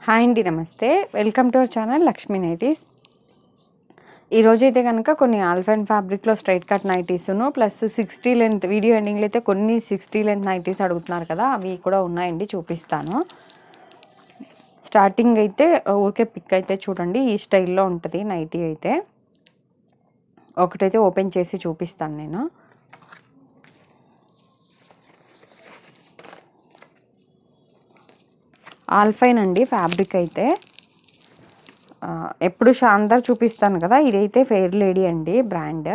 Hi అండి, నమస్తే. Welcome to our channel Lakshmi nighties. ఈరోజైతే కనుక కొన్ని ఆల్ఫైన్ ఫ్యాబ్రిక్లో స్ట్రైట్ కట్ నైటీస్ను ప్లస్ 60 లెంత్ వీడియో ఎండింగ్లో అయితే కొన్ని 60 లెంత్ నైటీస్ అడుగుతున్నారు కదా, అవి కూడా ఉన్నాయండి, చూపిస్తాను. స్టార్టింగ్ అయితే ఊరికే పిక్ అయితే చూడండి, ఈ స్టైల్లో ఉంటుంది నైటీ అయితే. ఒకటైతే ఓపెన్ చేసి చూపిస్తాను నేను. ఆల్ఫైన్ అండి ఫ్యాబ్రిక్ అయితే. ఎప్పుడు శాందార్ చూపిస్తాను కదా, ఇదైతే ఫెయిర్ లేడీ అండి బ్రాండ్.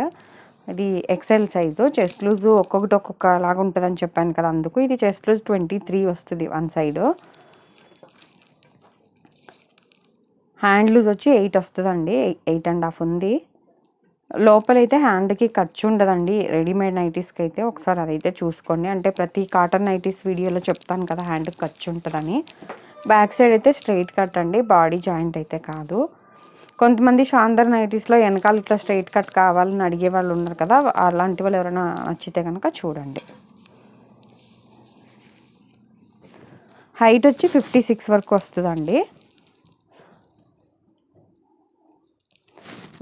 ఇది ఎక్సెల్ సైజు. చెస్ట్ లూజ్ ఒక్కొక్క లాగా ఉంటుందని చెప్పాను కదా, అందుకు ఇది చెస్ట్ లూజ్ 23 వస్తుంది వన్ సైడు. హ్యాండ్ లూజ్ వచ్చి 8 వస్తుందండి, 8.5 ఉంది. లోపలైతే హ్యాండ్కి ఖర్చు ఉండదండి రెడీమేడ్ నైటీస్కి అయితే. ఒకసారి అదైతే చూసుకోండి. అంటే ప్రతి కాటన్ నైటీస్ వీడియోలో చెప్తాను కదా హ్యాండ్కి ఖర్చు ఉంటుందని. బ్యాక్ సైడ్ అయితే స్ట్రైట్ కట్ అండి, బాడీ జాయింట్ అయితే కాదు. కొంతమంది శాందార్ నైటీస్లో వెనకాల ఇట్లా స్ట్రైట్ కట్ కావాలని అడిగే వాళ్ళు ఉన్నారు కదా, అలాంటి వాళ్ళు ఎవరైనా నచ్చితే కనుక చూడండి. హైట్ వచ్చి 56 వరకు వస్తుందండి.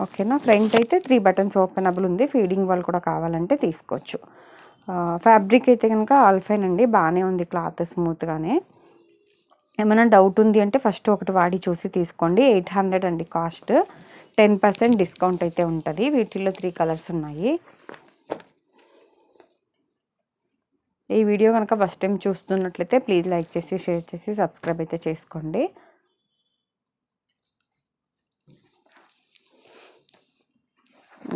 ఓకేనా. ఫ్రంట్ అయితే 3 బటన్స్ ఓపెనబుల్ ఉంది. ఫీడింగ్ వాళ్ళు కూడా కావాలంటే తీసుకోవచ్చు. ఫ్యాబ్రిక్ అయితే కనుక ఆల్ఫైన్ అండి, బాగానే ఉంది క్లాత్, స్మూత్గానే. ఏమైనా డౌట్ ఉంది అంటే ఫస్ట్ ఒకటి వాడి చూసి తీసుకోండి. 800 అండి కాస్ట్. 10% డిస్కౌంట్ అయితే ఉంటుంది. వీటిల్లో 3 కలర్స్ ఉన్నాయి. ఈ వీడియో కనుక ఫస్ట్ టైం చూస్తున్నట్లయితే ప్లీజ్ లైక్ చేసి, షేర్ చేసి, సబ్స్క్రైబ్ అయితే చేసుకోండి.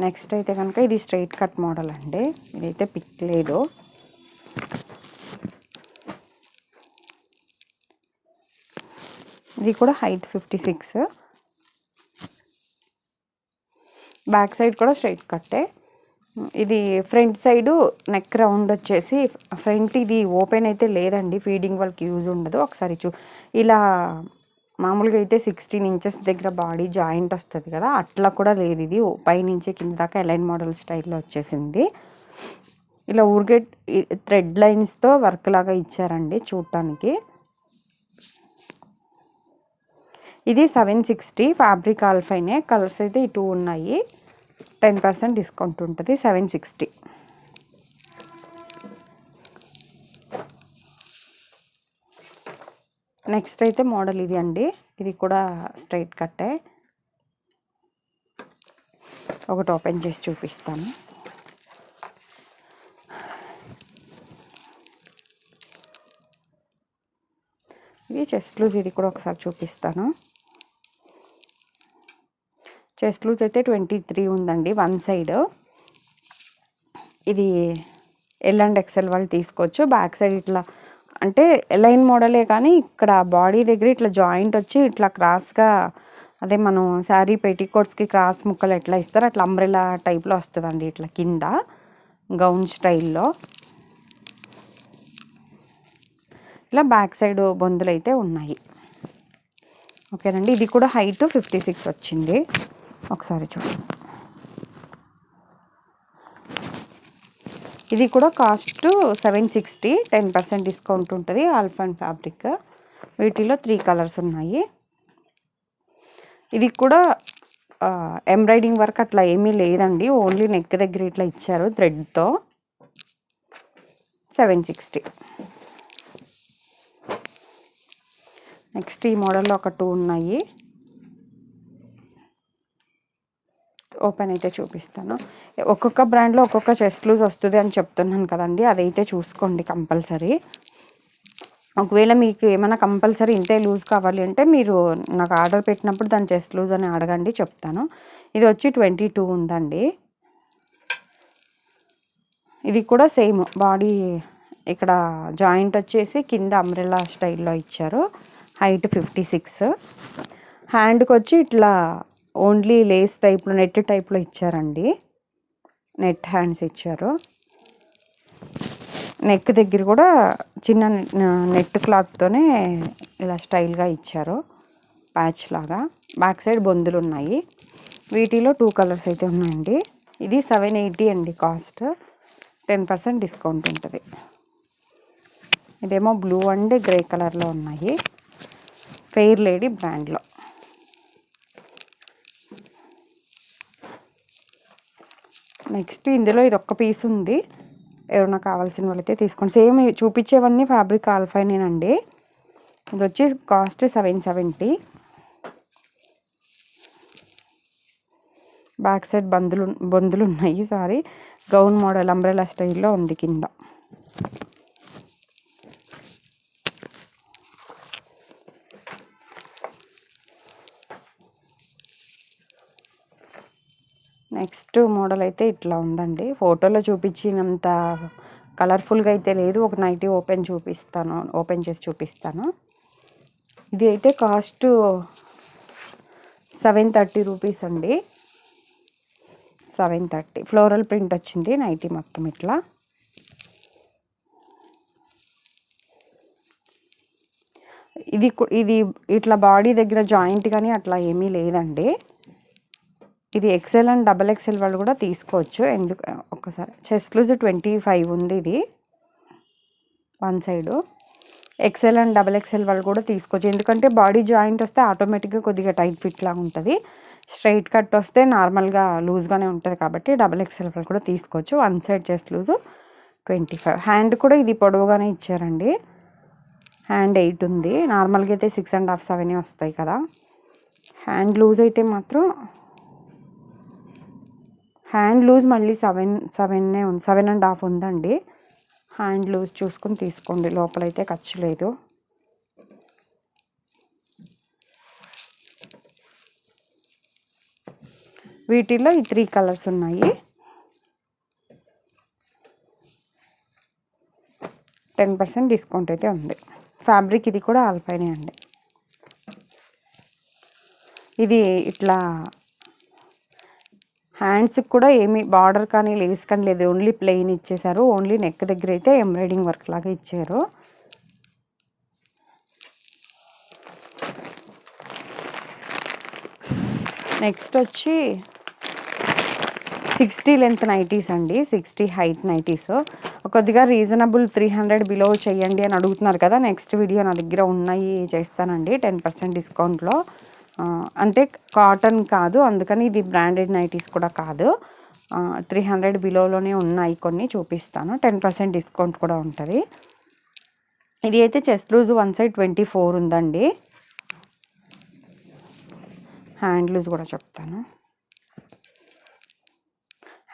నెక్స్ట్ అయితే కనుక ఇది స్ట్రైట్ కట్ మోడల్ అండి. ఇదైతే పిక్ లేదు. ఇది కూడా హైట్ 56. బ్యాక్ సైడ్ కూడా స్ట్రైట్ కట్టే. ఇది ఫ్రంట్ సైడు నెక్ రౌండ్ వచ్చేసి ఫ్రంట్ ఇది ఓపెన్ అయితే లేదండి, ఫీడింగ్ వాళ్ళకి యూజ్ ఉండదు. ఒకసారి ఇలా మామూలుగా అయితే 16 ఇంచెస్ దగ్గర బాడీ జాయింట్ వస్తుంది కదా, అట్లా కూడా లేదు. ఇది పైనుంచి కింద దాకా ఎలైన్ మోడల్ స్టైల్లో వచ్చేసింది. ఇలా ఊరికే థ్రెడ్ లైన్స్తో వర్క్ లాగా ఇచ్చారండి చూడటానికి. ఇది 760. ఫ్యాబ్రిక్ ఆల్ఫైనే. కలర్స్ అయితే ఈ 2 ఉన్నాయి. 10% డిస్కౌంట్ ఉంటుంది. 760. నెక్స్ట్ అయితే మోడల్ ఇది అండి. ఇది కూడా స్ట్రైట్ కట్టే. ఒకటి ఓపెన్ చేసి చూపిస్తాను. ఇది చెస్ట్ లూజ్. ఇది కూడా ఒకసారి చూపిస్తాను. చెస్ట్ లూజ్ అయితే 23 ఉందండి వన్ సైడ్. ఇది ఎల్ అండ్ ఎక్సెల్ వాళ్ళు తీసుకోవచ్చు. బ్యాక్ సైడ్ ఇట్లా అంటే ఎలైన్ మోడలే కానీ ఇక్కడ బాడీ దగ్గర ఇట్లా జాయింట్ వచ్చి ఇట్లా క్రాస్గా, అదే మనం శారీ పెట్టికోట్స్కి క్రాస్ ముక్కలు ఎట్లా ఇస్తారో అట్లా అంబ్రెలా టైప్లో వస్తుందండి, ఇట్లా కింద గౌన్ స్టైల్లో. ఇలా బ్యాక్ సైడ్ బొందులు అయితే ఉన్నాయి. ఓకేనండి. ఇది కూడా హైట్ 56 వచ్చింది. ఒకసారి చూడండి. ఇది కూడా కాస్ట్ 760. 10% డిస్కౌంట్ ఉంటుంది. Alpine fabric. వీటిలో 3 కలర్స్ ఉన్నాయి. ఇది కూడా ఎంబ్రాయిడింగ్ వర్క్ అట్లా ఏమీ లేదండి, ఓన్లీ నెక్ దగ్గర ఇట్లా ఇచ్చారు థ్రెడ్తో. 760. నెక్స్ట్ ఈ మోడల్లో ఒక 2 ఉన్నాయి. ఓపెన్ అయితే చూపిస్తాను. ఒక్కొక్క బ్రాండ్లో ఒక్కొక్క చెస్ట్ లూజ్ వస్తుంది అని చెప్తున్నాను కదండి, అదైతే చూసుకోండి కంపల్సరీ. ఒకవేళ మీకు ఏమైనా కంపల్సరీ ఇంతే లూజ్ కావాలి అంటే మీరు నాకు ఆర్డర్ పెట్టినప్పుడు దాని చెస్ట్ లూజ్ అని అడగండి, చెప్తాను. ఇది వచ్చి 22 ఉందండి. ఇది కూడా సేమ్ బాడీ ఇక్కడ జాయింట్ వచ్చేసి కింద అంబ్రెల్లా స్టైల్లో ఇచ్చారు. హైట్ 56. హ్యాండ్కి వచ్చి ఇట్లా ఓన్లీ లేస్ టైప్లో, నెట్ టైప్లో ఇచ్చారండి. నెట్ హ్యాండ్స్ ఇచ్చారు. నెక్ దగ్గర కూడా చిన్న నెట్ క్లాత్తోనే ఇలా స్టైల్గా ఇచ్చారు, ప్యాచ్ లాగా. బ్యాక్ సైడ్ బొందులు ఉన్నాయి. వీటిలో 2 కలర్స్ అయితే ఉన్నాయండి. ఇది 780 అండి కాస్ట్. 10% డిస్కౌంట్ ఉంటుంది. ఇదేమో బ్లూ అండ్ గ్రే కలర్లో ఉన్నాయి. ఫెయిర్ లేడీ బ్రాండ్లో. నెక్స్ట్ ఇందులో ఇది ఒక్క పీస్ ఉంది, ఎవరైనా కావాల్సిన వాళ్ళైతే తీసుకోండి. సేమ్ చూపించేవన్నీ ఫ్యాబ్రిక్ ఆల్ఫైనేనండి. ఇది వచ్చి కాస్ట్ 770. బ్యాక్ సైడ్ బొందులు ఉన్నాయి. సారీ, గౌన్ మోడల్ అంబ్రెలా స్టైల్లో ఉంది కింద. నెక్స్ట్ మోడల్ అయితే ఇట్లా ఉందండి. ఫోటోలో చూపించినంత కలర్ఫుల్గా అయితే లేదు. ఒక నైటీ ఓపెన్ చేసి చూపిస్తాను. ఇది అయితే కాస్ట్ 730 రూపీస్ అండి. 730. ఫ్లోరల్ ప్రింట్ వచ్చింది నైటీ మొత్తం ఇట్లా. ఇది ఇట్లా బాడీ దగ్గర జాయింట్ కానీ అట్లా ఏమీ లేదండి. ఇది XL అండ్ XXL వాళ్ళు కూడా తీసుకోవచ్చు. ఎందుకు ఒక్కసారి చెస్ట్ లూజ్ 25 ఉంది. ఇది one side. XL and XXL వాళ్ళు కూడా తీసుకోవచ్చు. ఎందుకంటే బాడీ జాయింట్ వస్తే ఆటోమేటిక్గా కొద్దిగా టైట్ ఫిట్ లాగా ఉంటుంది. స్ట్రైట్ కట్ వస్తే నార్మల్గా లూజ్గానే ఉంటుంది కాబట్టి XXL వాళ్ళు కూడా తీసుకోవచ్చు. One side chest loose 25. Hand కూడా ఇది పొడవుగానే ఇచ్చారండి. హ్యాండ్ 8 ఉంది. నార్మల్గా అయితే 6.5, 7 వస్తాయి కదా. హ్యాండ్ లూజ్ అయితే మాత్రం హ్యాండ్ లూజ్ మళ్ళీ 7.5 ఉందండి. హ్యాండ్ లూజ్ చూసుకొని తీసుకోండి. లోపలైతే ఖర్చు లేదు. వీటిల్లో ఈ 3 కలర్స్ ఉన్నాయి. 10% డిస్కౌంట్ అయితే ఉంది. ఫ్యాబ్రిక్ ఇది కూడా ఆల్ఫైనే అండి. ఇది ఇట్లా హ్యాండ్స్కి కూడా ఏమీ బార్డర్ కానీ లేస్ కానీ లేదు, ఓన్లీ ప్లెయిన్ ఇచ్చేసారు. ఓన్లీ నెక్ దగ్గర అయితే ఎంబ్రాయిడింగ్ వర్క్ లాగా ఇచ్చారు. నెక్స్ట్ వచ్చి 60 లెంత్ నైటీస్ అండి. 60 హైట్ నైటీస్. కొద్దిగా రీజనబుల్ 300 బిలో చేయండి అని అడుగుతున్నారు కదా. నెక్స్ట్ వీడియో నా దగ్గర ఉన్నాయి, చేస్తానండి 10% డిస్కౌంట్లో. అంటే కాటన్ కాదు, అందుకని ఇది బ్రాండెడ్ నైటీస్ కూడా కాదు. 300 బిలోలోనే ఉన్నాయి కొన్ని, చూపిస్తాను. 10% డిస్కౌంట్ కూడా ఉంటుంది. ఇది అయితే చెస్ట్ లూజ్ వన్ సైడ్ 24 ఉందండి. హ్యాండ్ లూజ్ కూడా చెప్తాను.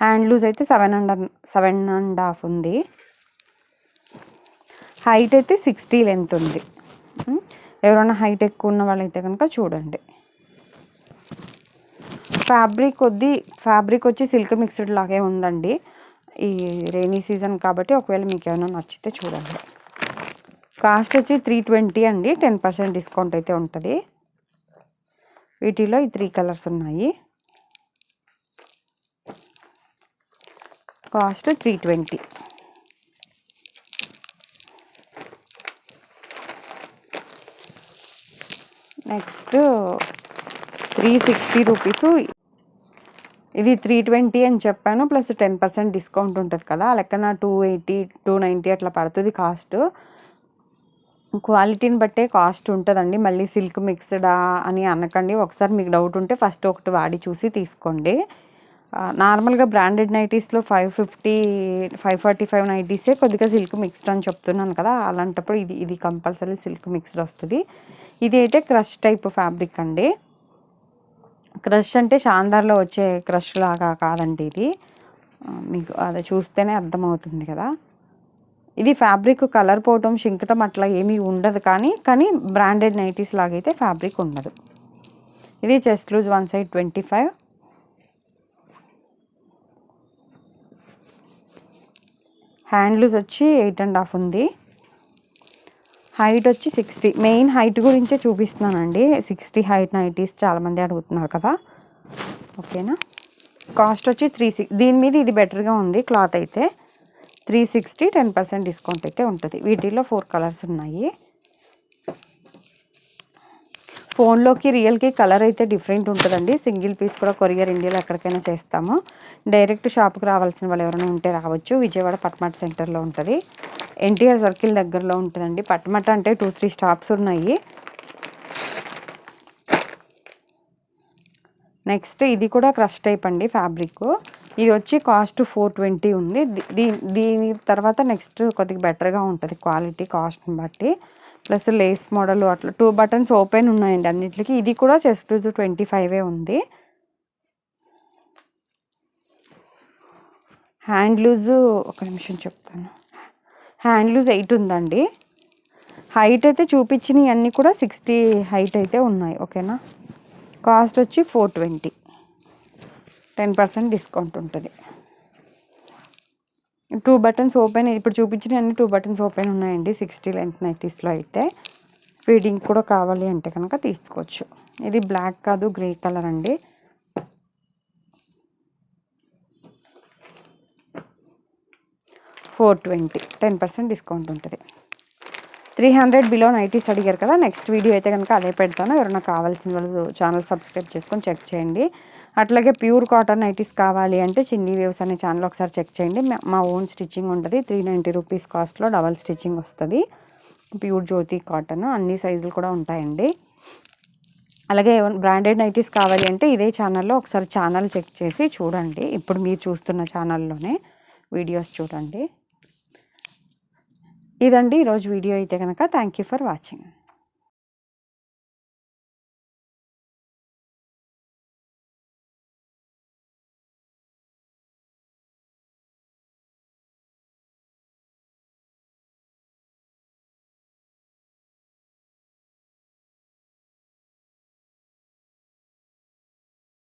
హ్యాండ్ లూజ్ అయితే 7.5 ఉంది. హైట్ అయితే 60 లెంత్ ఉంది. ఎవరైనా హైట్ ఎక్కువ ఉన్న వాళ్ళైతే కనుక చూడండి. ఫ్యాబ్రిక్ వచ్చి సిల్క్ మిక్స్డ్ లాగే ఉందండి. ఈ రైనీ సీజన్ కాబట్టి ఒకవేళ మీకు ఏమైనా నచ్చితే చూడండి. కాస్ట్ వచ్చి 320 అండి. 10% డిస్కౌంట్ అయితే ఉంటుంది. వీటిలో ఈ 3 కలర్స్ ఉన్నాయి. కాస్ట్ 320. Next 360 rupees. ఇది 320 అని చెప్పాను, ప్లస్ 10% డిస్కౌంట్ ఉంటుంది కదా. లెక్కన 280, 290 అట్లా పడుతుంది కాస్ట్. క్వాలిటీని బట్టే కాస్ట్ ఉంటుందండి. మళ్ళీ సిల్క్ మిక్స్డా అని అనకండి. ఒకసారి మీకు డౌట్ ఉంటే ఫస్ట్ ఒకటి వాడి చూసి తీసుకోండి. నార్మల్గా బ్రాండెడ్ నైటీస్లో 550, 545 నైటీసే కొద్దిగా సిల్క్ మిక్స్డ్ అని చెప్తున్నాను కదా. అలాంటప్పుడు ఇది కంపల్సరీ సిల్క్ మిక్స్డ్ వస్తుంది. ఇది అయితే క్రష్ టైప్ ఫ్యాబ్రిక్ అండి. క్రష్ అంటే షాందార్లో వచ్చే క్రష్ లాగా కాదండి. ఇది మీకు అది చూస్తేనే అర్థమవుతుంది కదా. ఇది ఫ్యాబ్రిక్ కలర్ పోవటం, షింకటం అట్లా ఏమీ ఉండదు. కానీ బ్రాండెడ్ నైటీస్ లాగైతే ఫ్యాబ్రిక్ ఉండదు. ఇది chest loose one side 25. Hand loose వచ్చి 8.5 ఉంది. హైట్ వచ్చి 60. మెయిన్ హైట్ గురించే చూపిస్తున్నానండి. 60 హైట్ నైటీస్ చాలామంది అడుగుతున్నారు కదా. ఓకేనా. కాస్ట్ వచ్చి 360. దీని మీద ఇది బెటర్గా ఉంది క్లాత్ అయితే. 360, 10% డిస్కౌంట్ అయితే ఉంటుంది. వీటిల్లో 4 కలర్స్ ఉన్నాయి. ఫోన్లోకి రియల్కి కలర్ అయితే డిఫరెంట్ ఉంటుందండి. సింగిల్ పీస్ కూడా కొరియర్ ఇండియాలో ఎక్కడికైనా చేస్తాము. డైరెక్ట్ షాప్కి రావాల్సిన వాళ్ళు ఎవరైనా ఉంటే రావచ్చు. విజయవాడ పట్మట సెంటర్లో ఉంటుంది. ఎన్టీఆర్ సర్కిల్ దగ్గరలో ఉంటుందండి. పట్మట అంటే 2-3 స్టాప్స్ ఉన్నాయి. నెక్స్ట్ ఇది కూడా క్రష్ టైప్ అండి ఫ్యాబ్రిక్. ఇది వచ్చి కాస్ట్ 420 ఉంది. దీని తర్వాత నెక్స్ట్ కొద్దిగా బెటర్గా ఉంటుంది క్వాలిటీ కాస్ట్ని బట్టి. ప్లస్ లేస్ మోడల్ అట్లా 2 బటన్స్ ఓపెన్ ఉన్నాయండి అన్నిటికి. ఇది కూడా చెస్ట్ 25 ఉంది. హ్యాండ్ లూజ్ ఒక నిమిషం చెప్తాను. హ్యాండ్ లూజ్ 8 ఉందండి. హైట్ అయితే చూపించినవి అన్నీ కూడా 60 హైట్ అయితే ఉన్నాయి. ఓకేనా. కాస్ట్ వచ్చి 420, 10% డిస్కౌంట్ ఉంటుంది. 2 బటన్స్ ఓపెన్, ఇప్పుడు చూపించిన అన్ని 2 బటన్స్ ఓపెన్ ఉన్నాయండి 60 లెంత్ నైటీస్లో అయితే. ఫీడింగ్ కూడా కావాలి అంటే కనుక తీసుకోవచ్చు. ఇది బ్లాక్ కాదు గ్రే కలర్ అండి. $420, 10% డిస్కౌంట్ ఉంటుంది. 300 బిలో నైటీస్ అడిగారు కదా. నెక్స్ట్ వీడియో అయితే కనుక అదే పెడతాను. ఎవరైనా కావాల్సిన వాళ్ళు ఛానల్ సబ్స్క్రైబ్ చేసుకొని చెక్ చేయండి. అట్లాగే ప్యూర్ కాటన్ నైటీస్ కావాలి అంటే చిన్ని వేవ్స్ అనే ఛానల్ ఒకసారి చెక్ చేయండి. మా ఓన్ స్టిచ్చింగ్ ఉంటుంది. 390 రూపీస్ కాస్ట్లో డబల్ స్టిచ్చింగ్ వస్తుంది. ప్యూర్ జ్యోతి కాటన్ అన్ని సైజులు కూడా ఉంటాయండి. అలాగే బ్రాండెడ్ నైటీస్ కావాలి అంటే ఇదే ఛానల్లో ఒకసారి ఛానల్ చెక్ చేసి చూడండి. ఇప్పుడు మీరు చూస్తున్న ఛానల్లోనే వీడియోస్ చూడండి. ఇదండి ఈరోజు వీడియో అయితే కనుక. Thank you for watching.